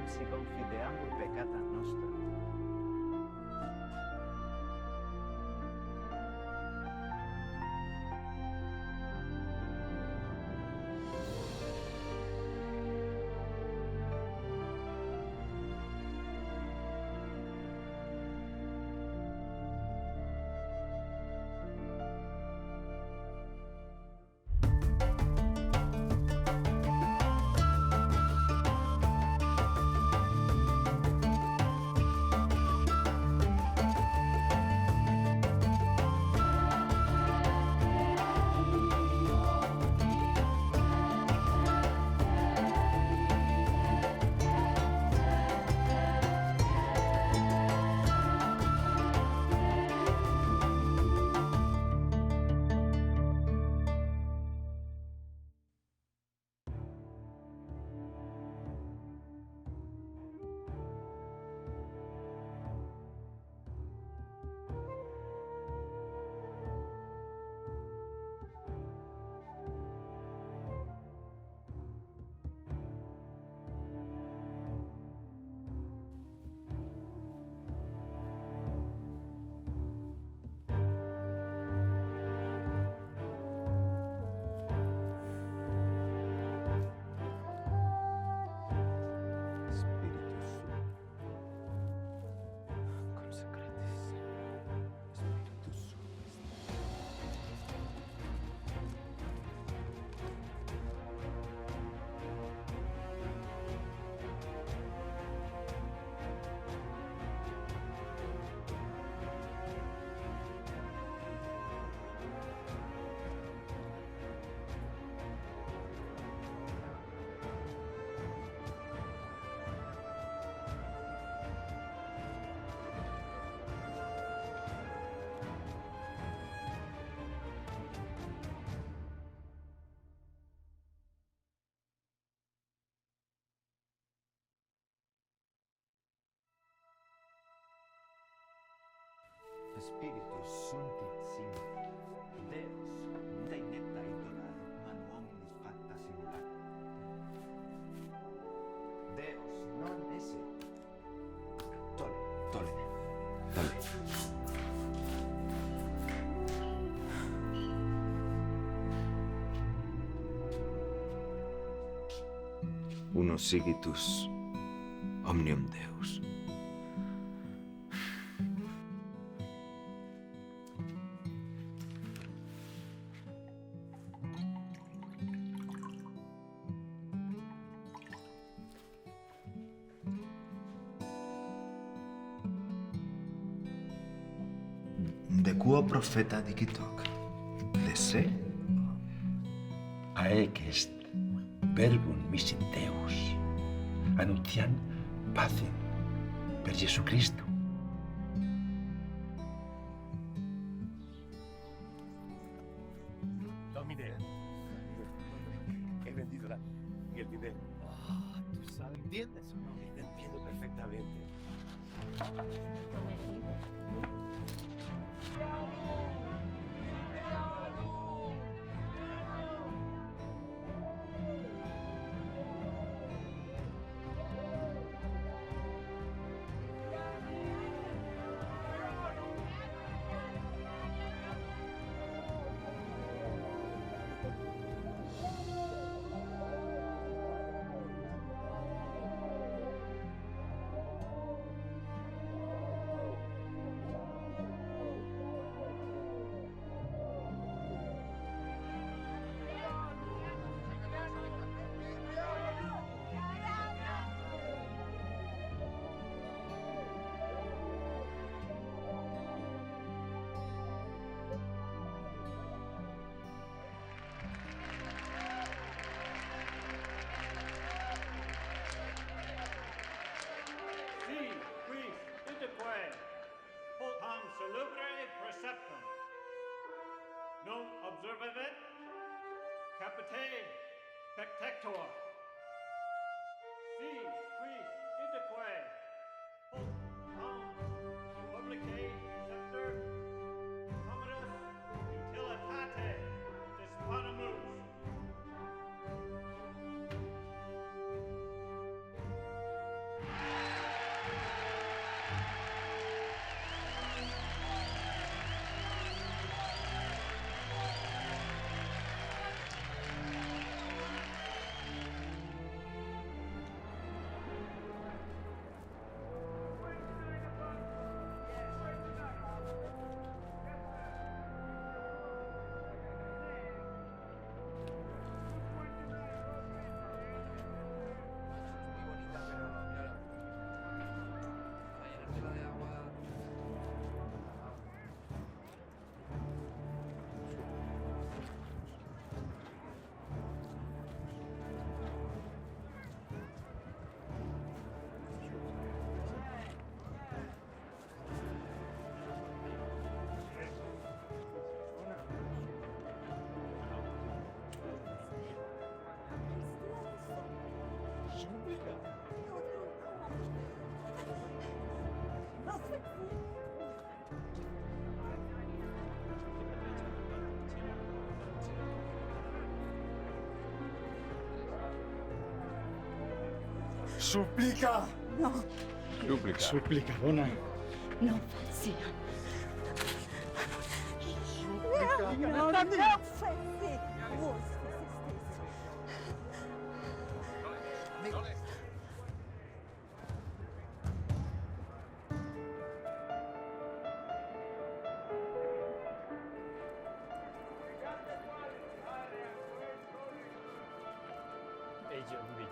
si confideamur peccata nostra. Spiritus sunt et sim, Deus nunc inepta idola, manu hominis facta simulat. Deus non esse. Tole, tole, tole. Uno sigitus omnium Deus. De quo profeta dicit hoc? De se? Aec est verbum missit Deus, annuntiam pacem per Jesu Christo. Domine, he vendido el dinero. ¿Tú sabes, entiendes o no? Te entiendo perfectamente. preceptum. Non observavit capite pectector. Si quis idaque hoc publicae scepter commodus utilitate disponimus. Suplica! No, Súplica. Suplica, dona. no faccia. Suplica. No, no faccia. Vos Ella vive.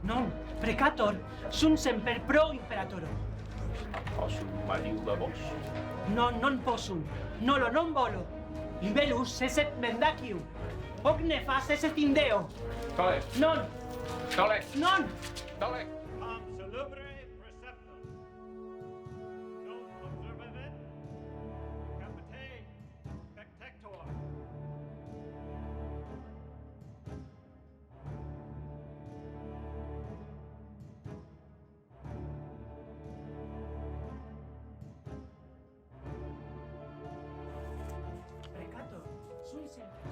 Non, precator, sunt semper pro imperatoro. Posso mariu de vos? Non possum, nolo non volo. Libellus eset mendacium. Hoc nefas eset indeo. Tole, Non, tole, non. tole. Ham salubre preceptum. Non observavit. Capite pectector. Precator, sunt semper.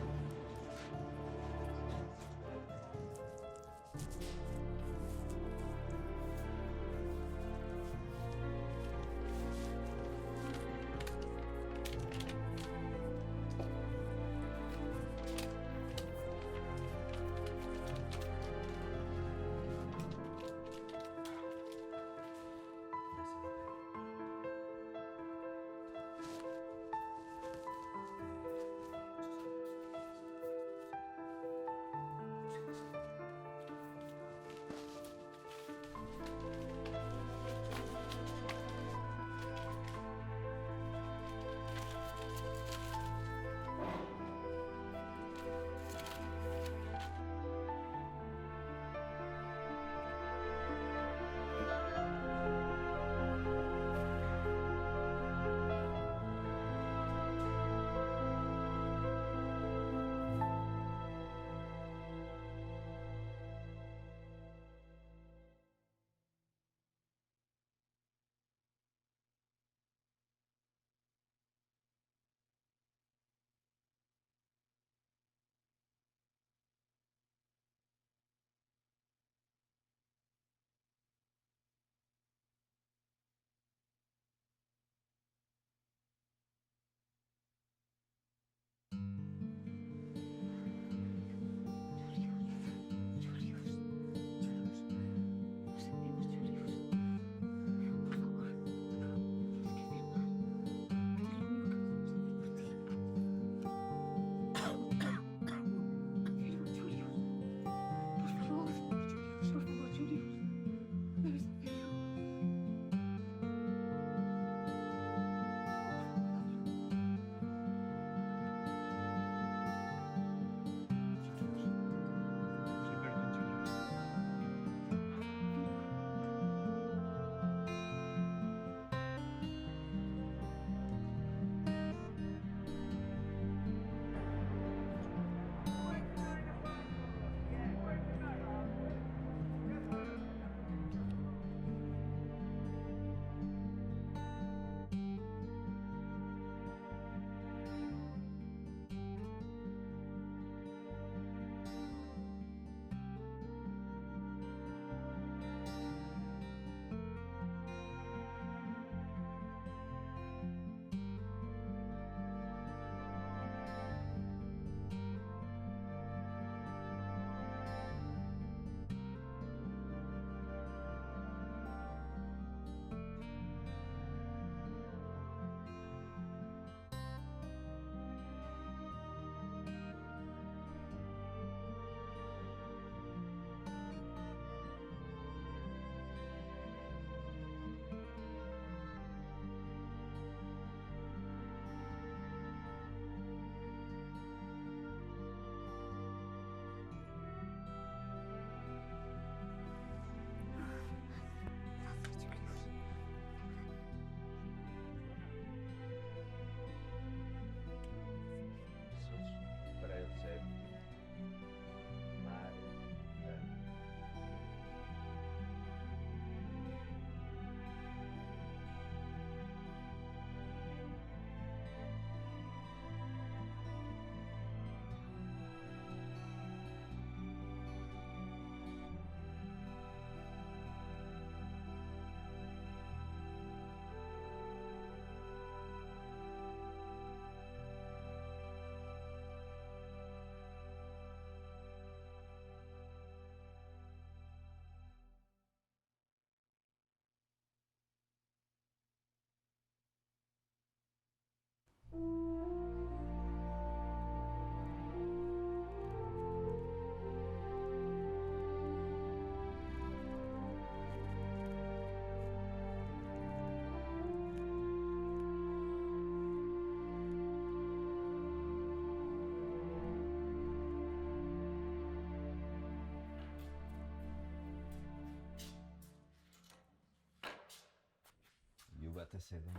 sedem.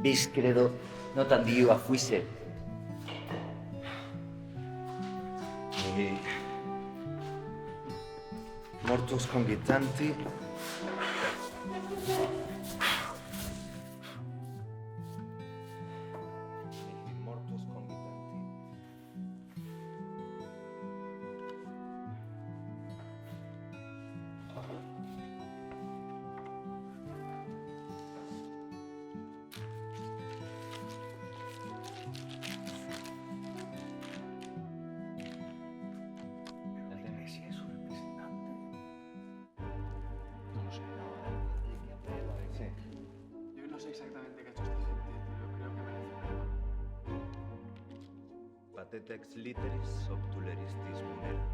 Vis credo notam Dio affuisse. E mortus congitanti mortus congitanti. ¿El de Messi es su representante? No lo sé. Sí. Yo no sé exactamente qué ha hecho esta gente, pero creo que merece perdón. Patetex literis obtuleristis munera.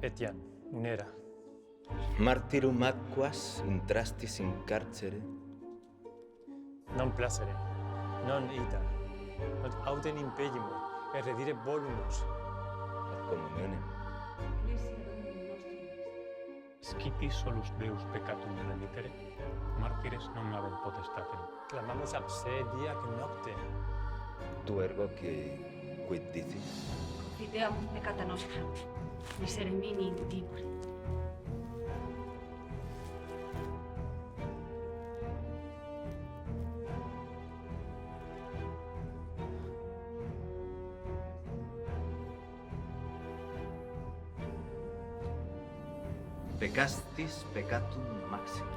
Etiam, munera. Martyrum aquas intrastis in carcere. Non placere, non ita, not autem impellimo, et redire volumus. Ad communionem. Scitis solus Deus peccatum remitere, martires non habent potestatem. Clamamus ab se dia et nocte. Tu ergo que quid dicis? Videamus peccata nostra, misere mini timore. Peccastis peccatum maximum.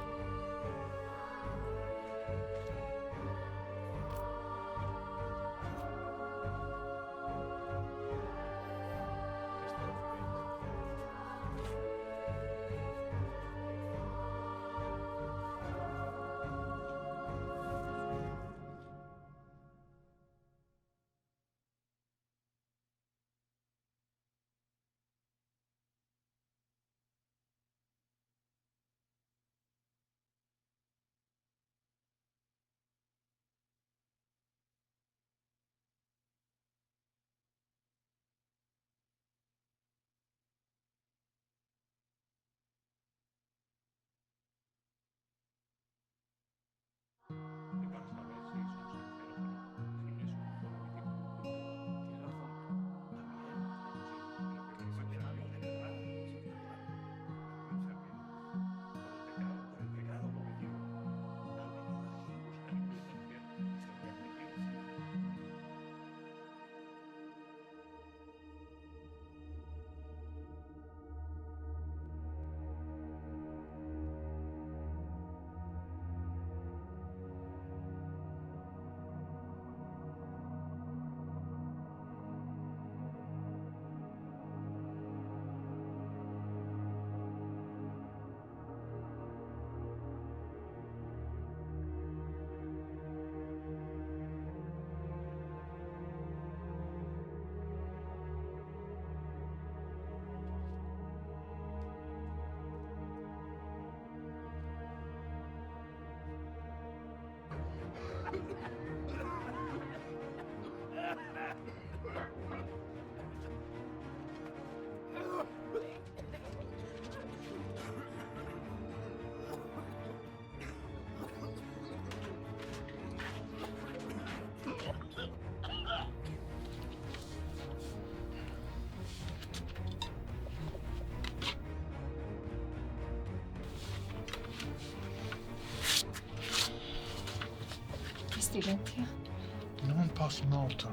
Pestilentia. Non post mortem.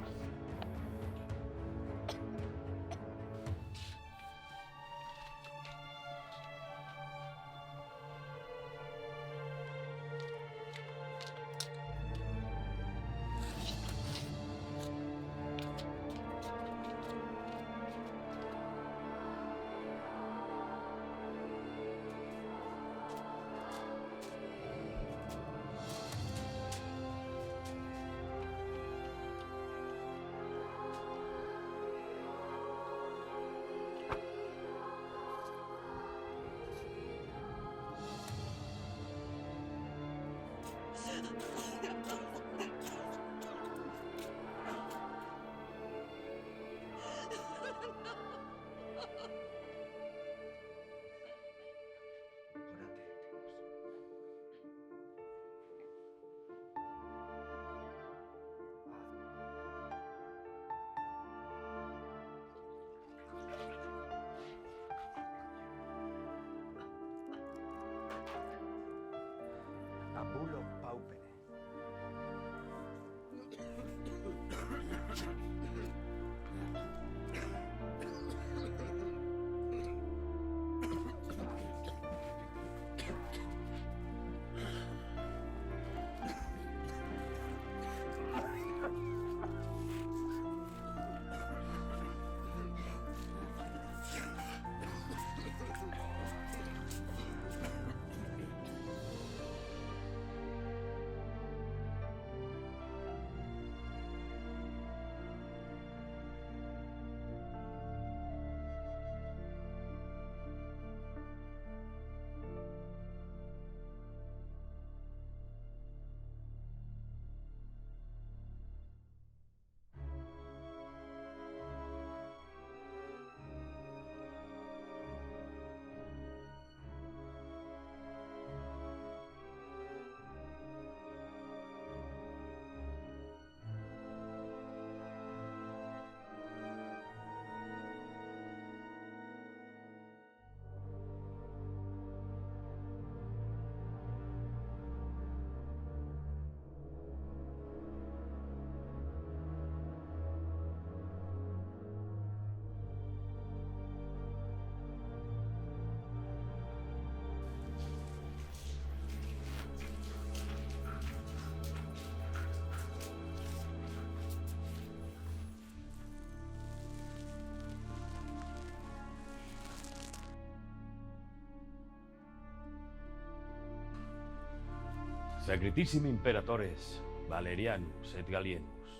Sacritissimi imperatores Valerianus et Gallienus,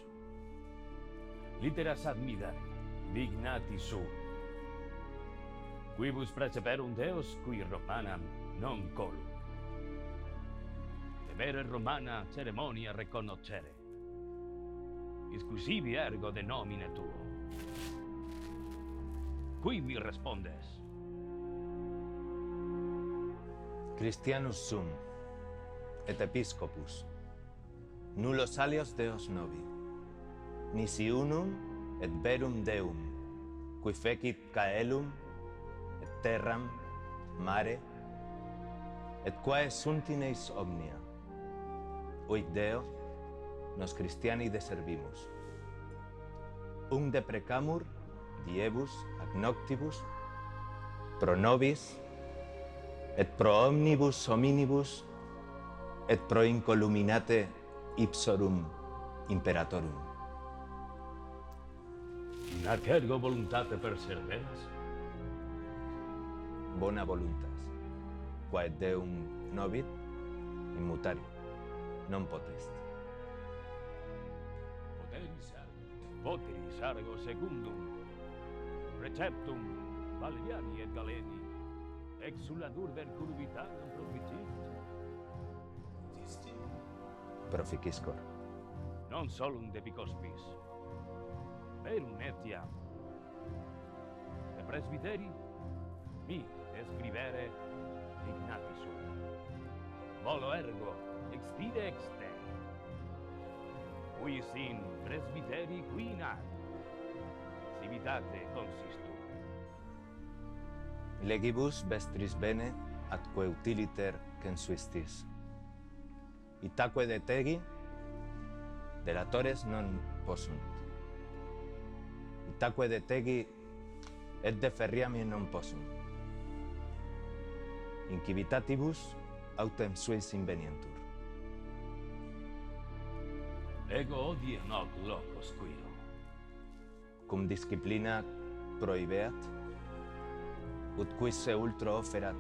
litteras admidari, dignati sum, quibus preceperunt Deos qui Romanam non colum. Debere Romana ceremonia reconoscere, iscusivi ergo de nomine tuo. Qui mi respondes? Christianus sum, et episcopus, nullos alios Deos novi, nisi unum et verum Deum, qui fecit caelum, et terram, mare, et quae sunt in eis omnia. Oic Deo, nos Christiani deservimus. Deprecamur, diebus, ac noctibus, pro nobis, et pro omnibus hominibus, et pro incoluminate ipsorum imperatorum. Nac ergo voluntate perseveras? Bona voluntas, quae Deum novit, immutari, non potest. Poteris argo secundum, preceptum Valeriani et Galeni, exuladur ver curvitanam proficit. Proficiscor. Non solum de picospis, verum etiam. De presbiteri, mi escribere dignati sum. Volo ergo, extide exte. Qui sin presbiteri qui nai, civitate consistum. Legibus vestris bene atque utiliter censuistis. Itaque detegi, delatores non possunt. Itaque detegi, et deferriami non possunt. Incivitatibus autem suis invenientur. Ego odie noc locos quiro. Cum disciplina prohibeat, ut quisse ultro offerat,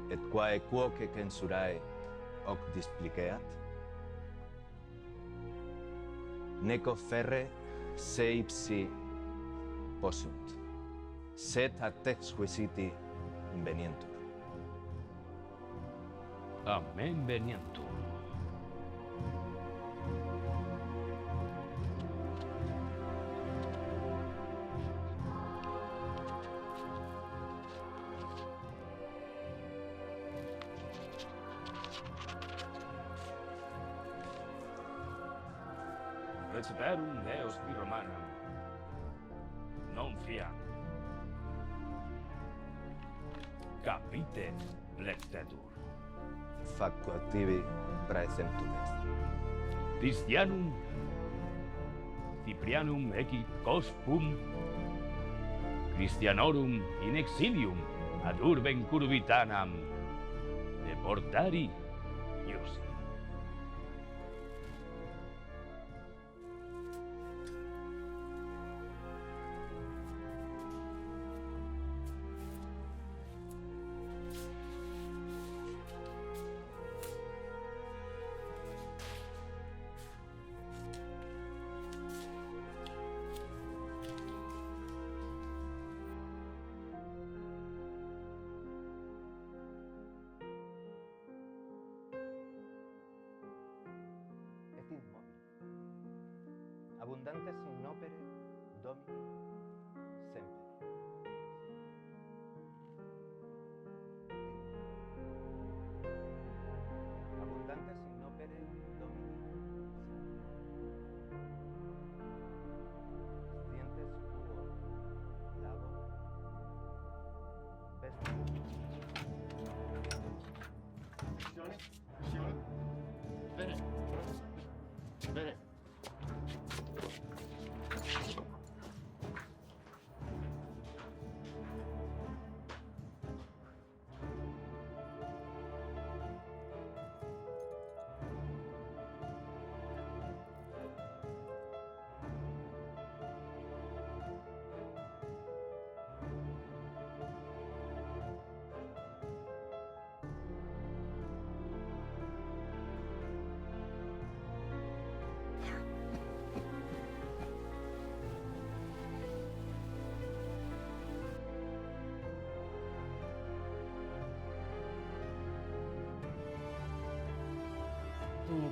et quae quoque censurae hoc displiceat, neco ferre se ipsi possunt, sed ad exquisiti invenientur. Amen venientur. Receperum Deos qui Romanam, non fiam. Capite lectetur. Facuativi praesentum est. Christianum Cyprianum ecit cospum Christianorum in exilium ad urbem curvitanam deportari Iosi. Et immobile. Abundantes in opere Domini semper. Abundantes in opere Domini semper. Stientes quo labo vestit. Bene. Bene.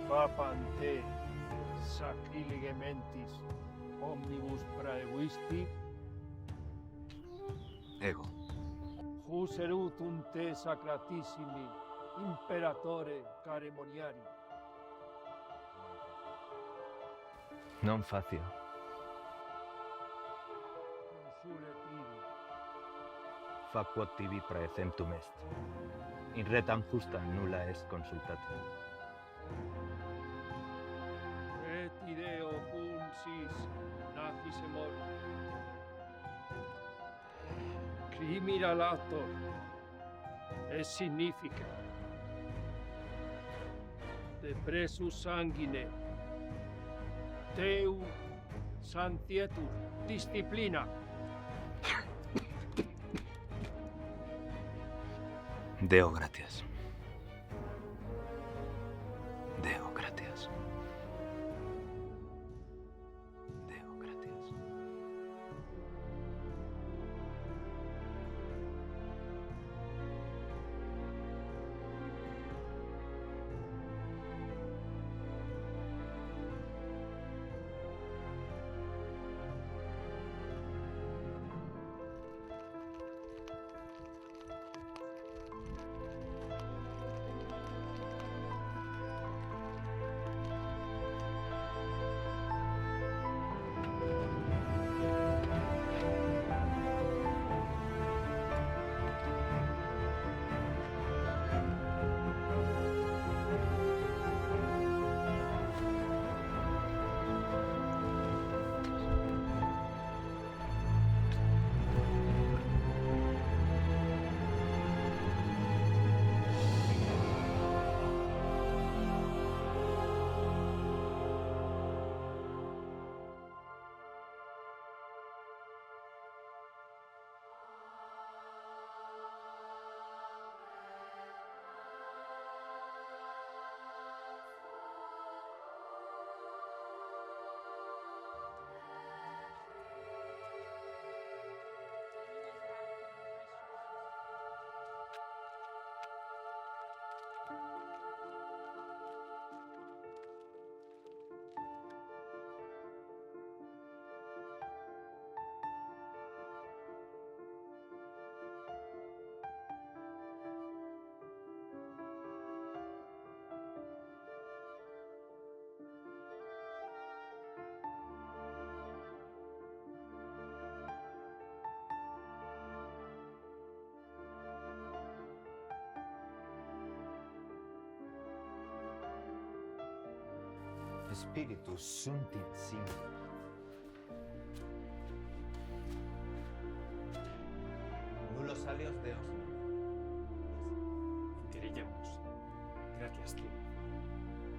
Papante sacrilege mentis omnibus praevisti, Ego. jus erutum te sacratissimi imperatore ceremoniari. Non facio. Consule tibi, Faquot tibi praecentum est. In re tam justa nulla est consultatio. et ideo cum sis nacisemur. Crimina lator, es significa de presus sanguine, teu santietur disciplina. Deo gratias. Deo gratias. Deo gratias. Spiritus sunt in sine. Nullos alios Deos. Intelligemus. Gratias tibi.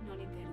Non inter